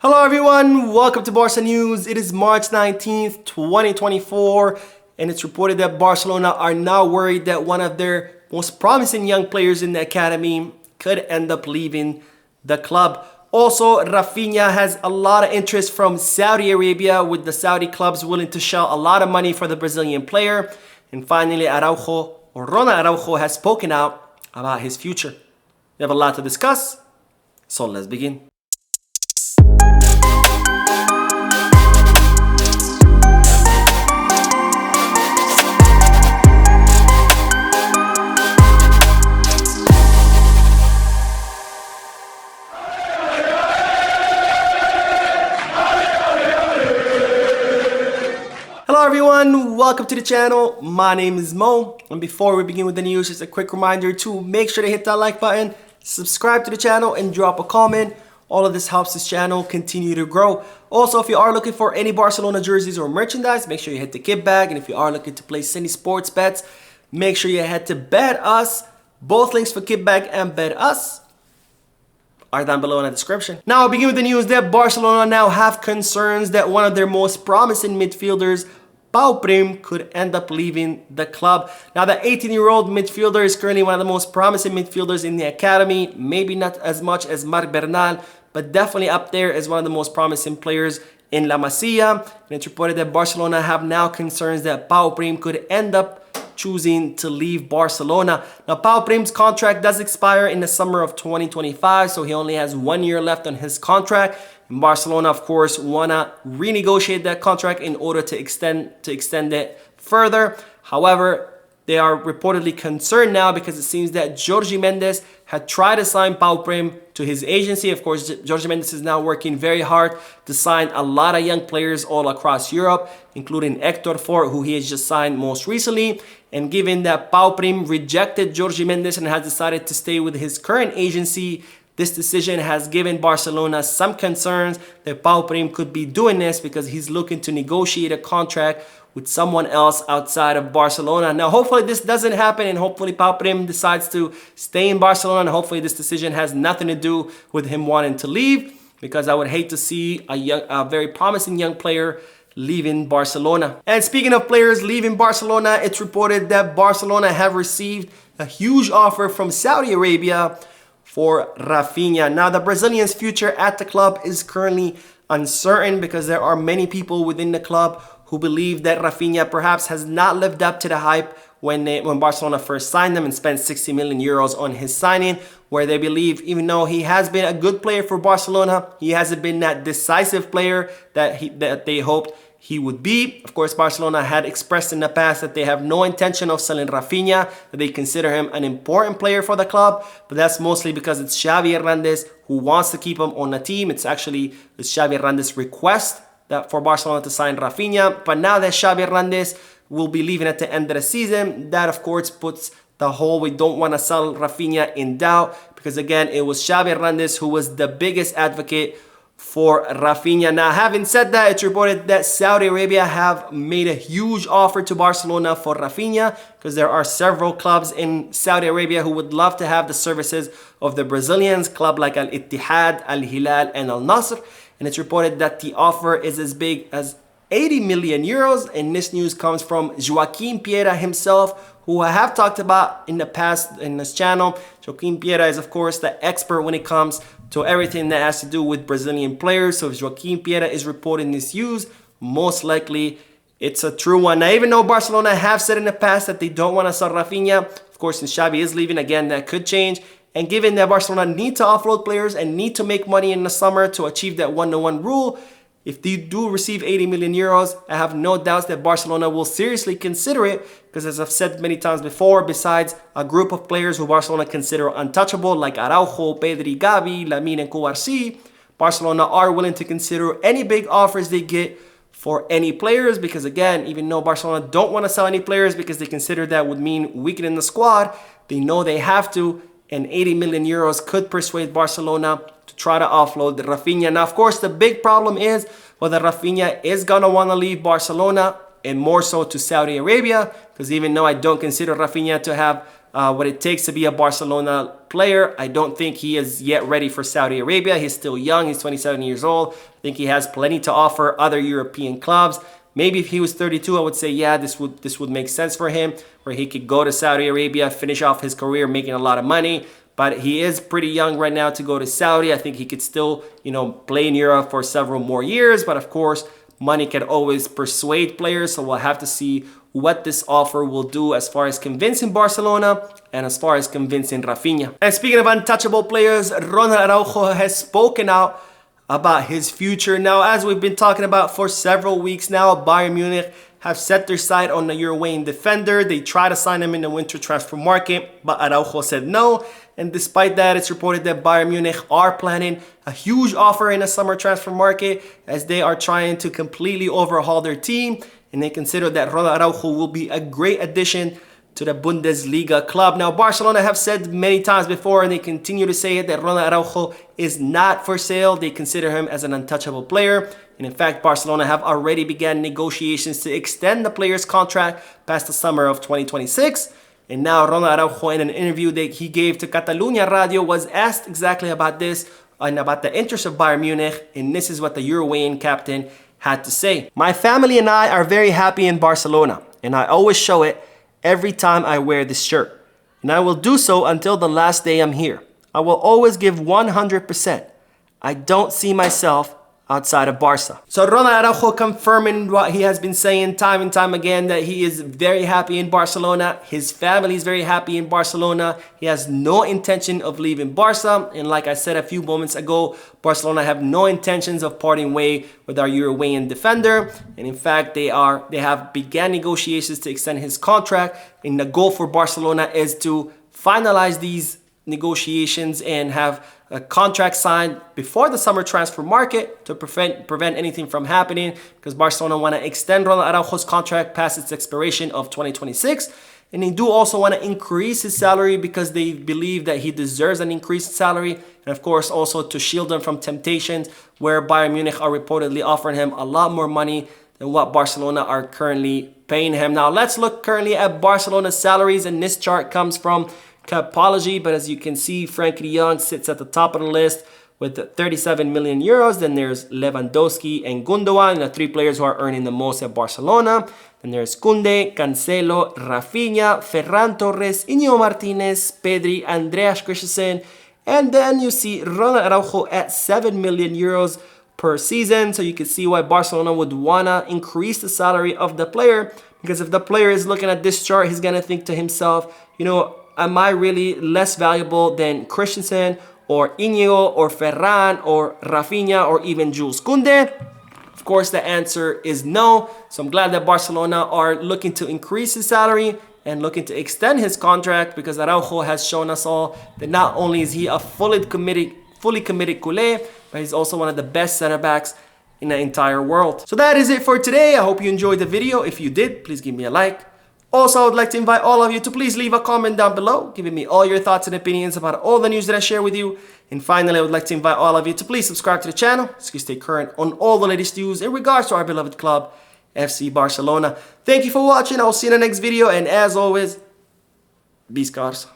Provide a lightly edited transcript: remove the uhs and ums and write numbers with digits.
Hello everyone, welcome to Barca News. It is March 19th, 2024, and it's reported that Barcelona are now worried that one of their most promising young players in the academy could end up leaving the club. Also, Raphinha has a lot of interest from Saudi Arabia, with the Saudi clubs willing to shell a lot of money for the Brazilian player. And finally, Ronald Araujo has spoken out about his future. We have a lot to discuss, so let's begin. Hello everyone, welcome to the channel. My name is Mo, and before we begin with the news, just a quick reminder to make sure to hit that like button, subscribe to the channel, and drop a comment. All of this helps this channel continue to grow. Also, if you are looking for any Barcelona jerseys or merchandise, make sure you hit the kit bag. And if you are looking to place any sports bets, make sure you head to Bet Us. Both links for kit bag and Bet Us are down below in the description. Now, I'll begin with the news that Barcelona now have concerns that one of their most promising midfielders, Pau Prim, could end up leaving the club. Now, the 18-year-old midfielder is currently one of the most promising midfielders in the academy. Maybe not as much as Marc Bernal, but definitely up there as one of the most promising players in La Masia. And it's reported that Barcelona have now concerns that Pau Prim could end up choosing to leave Barcelona. Now, Pau Prim's contract does expire in the summer of 2025, so he only has 1 year left on his contract. And Barcelona, of course, wanna renegotiate that contract in order to extend it further. However, they are reportedly concerned now because it seems that Jorge Mendes had tried to sign Pau Prim to his agency. Of course, Jorge Mendes is now working very hard to sign a lot of young players all across Europe, including Héctor Fort, who he has just signed most recently. And given that Pau Prim rejected Jorge Mendes and has decided to stay with his current agency, this decision has given Barcelona some concerns that Pau Prim could be doing this because he's looking to negotiate a contract with someone else outside of Barcelona. Now, hopefully this doesn't happen, and hopefully Pau Prim decides to stay in Barcelona, and hopefully this decision has nothing to do with him wanting to leave, because I would hate to see a very promising young player leaving Barcelona. And speaking of players leaving Barcelona, it's reported that Barcelona have received a huge offer from Saudi Arabia for Raphinha. Now, the Brazilian's future at the club is currently uncertain because there are many people within the club who believe that Raphinha perhaps has not lived up to the hype when Barcelona first signed him and spent 60 million euros on his signing, where they believe even though he has been a good player for Barcelona, he hasn't been that decisive player that they hoped he would be. Of course, Barcelona had expressed in the past that they have no intention of selling Raphinha, that they consider him an important player for the club, but that's mostly because it's Xavi Hernandez who wants to keep him on the team. It's Xavi Hernandez's request that for Barcelona to sign Raphinha. But now that Xavi Hernandez will be leaving at the end of the season, that of course puts the whole "we don't want to sell Raphinha" in doubt, because again, it was Xavi Hernandez who was the biggest advocate for Raphinha. Now, having said that, it's reported that Saudi Arabia have made a huge offer to Barcelona for Raphinha, because there are several clubs in Saudi Arabia who would love to have the services of the Brazilians, club like Al Ittihad, Al Hilal, and Al Nasr. And it's reported that the offer is as big as 80 million euros. And this news comes from Joaquim Piera himself, who I have talked about in the past in this channel. Joaquim Piera is, of course, the expert when it comes to everything that has to do with Brazilian players. So if Joaquim Piera is reporting this news, most likely it's a true one. Now, even though Barcelona have said in the past that they don't want to sell Raphinha, of course, since Xavi is leaving, again, that could change. And given that Barcelona need to offload players and need to make money in the summer to achieve that 1-to-1 rule, if they do receive 80 million euros, I have no doubts that Barcelona will seriously consider it, because as I've said many times before, besides a group of players who Barcelona consider untouchable, like Araujo, Pedri, Gavi, Lamine, and Kouarsi, Barcelona are willing to consider any big offers they get for any players, because again, even though Barcelona don't want to sell any players because they consider that would mean weakening the squad, they know they have to, and 80 million euros could persuade Barcelona to try to offload the Raphinha. Now, of course, the big problem is whether Raphinha is going to want to leave Barcelona, and more so to Saudi Arabia, because even though I don't consider Raphinha to have what it takes to be a Barcelona player. I don't think he is yet ready for Saudi Arabia. He's still young. He's 27 years old. I think he has plenty to offer other European clubs. Maybe if he was 32, I would say, yeah, this would make sense for him, where he could go to Saudi Arabia, finish off his career making a lot of money. But he is pretty young right now to go to Saudi. I think he could still, play in Europe for several more years. But of course, money can always persuade players. So we'll have to see what this offer will do as far as convincing Barcelona and as far as convincing Raphinha. And speaking of untouchable players, Ronald Araujo has spoken out about his future. Now, as we've been talking about for several weeks now, Bayern Munich have set their sight on the Uruguayan defender. They tried to sign him in the winter transfer market, but Araujo said no. And despite that, it's reported that Bayern Munich are planning a huge offer in the summer transfer market, as they are trying to completely overhaul their team. And they consider that Ronald Araujo will be a great addition to the Bundesliga club. Now, Barcelona have said many times before, and they continue to say it, that Ronald Araujo is not for sale. They consider him as an untouchable player. And in fact, Barcelona have already begun negotiations to extend the player's contract past the summer of 2026. And now Ronald Araujo, in an interview that he gave to Catalunya Radio, was asked exactly about this and about the interest of Bayern Munich. And this is what the Uruguayan captain had to say. My family and I are very happy in Barcelona, and I always show it every time I wear this shirt. And I will do so until the last day I'm here. I will always give 100%. I don't see myself outside of Barca. So Ronald Araujo confirming what he has been saying time and time again, that he is very happy in Barcelona. His family is very happy in Barcelona. He has no intention of leaving Barca. And like I said a few moments ago, Barcelona have no intentions of parting way with our Uruguayan defender. And in fact, they have began negotiations to extend his contract. And the goal for Barcelona is to finalize these negotiations and have a contract signed before the summer transfer market to prevent anything from happening, because Barcelona want to extend Ronald Araujo's contract past its expiration of 2026. And they do also want to increase his salary because they believe that he deserves an increased salary. And of course, also to shield him from temptations where Bayern Munich are reportedly offering him a lot more money than what Barcelona are currently paying him. Now, let's look currently at Barcelona's salaries. And this chart comes from Capology, but as you can see, Frankie de Jong sits at the top of the list with 37 million euros. Then there's Lewandowski and Gundogan, the three players who are earning the most at Barcelona. Then there's Koundé, Cancelo, Raphinha, Ferran Torres, Íñigo Martínez, Pedri, Andreas Christensen. And then you see Ronald Araujo at 7 million euros per season. So you can see why Barcelona would want to increase the salary of the player, because if the player is looking at this chart, he's going to think to himself, am I really less valuable than Christensen or Íñigo or Ferran or Raphinha or even Jules Koundé? Of course, the answer is no. So I'm glad that Barcelona are looking to increase his salary and looking to extend his contract, because Araujo has shown us all that not only is he a fully committed culé, but he's also one of the best center backs in the entire world. So that is it for today. I hope you enjoyed the video. If you did, please give me a like. Also, I would like to invite all of you to please leave a comment down below, giving me all your thoughts and opinions about all the news that I share with you. And finally, I would like to invite all of you to please subscribe to the channel so you stay current on all the latest news in regards to our beloved club, FC Barcelona. Thank you for watching. I will see you in the next video. And as always, Visca Barça.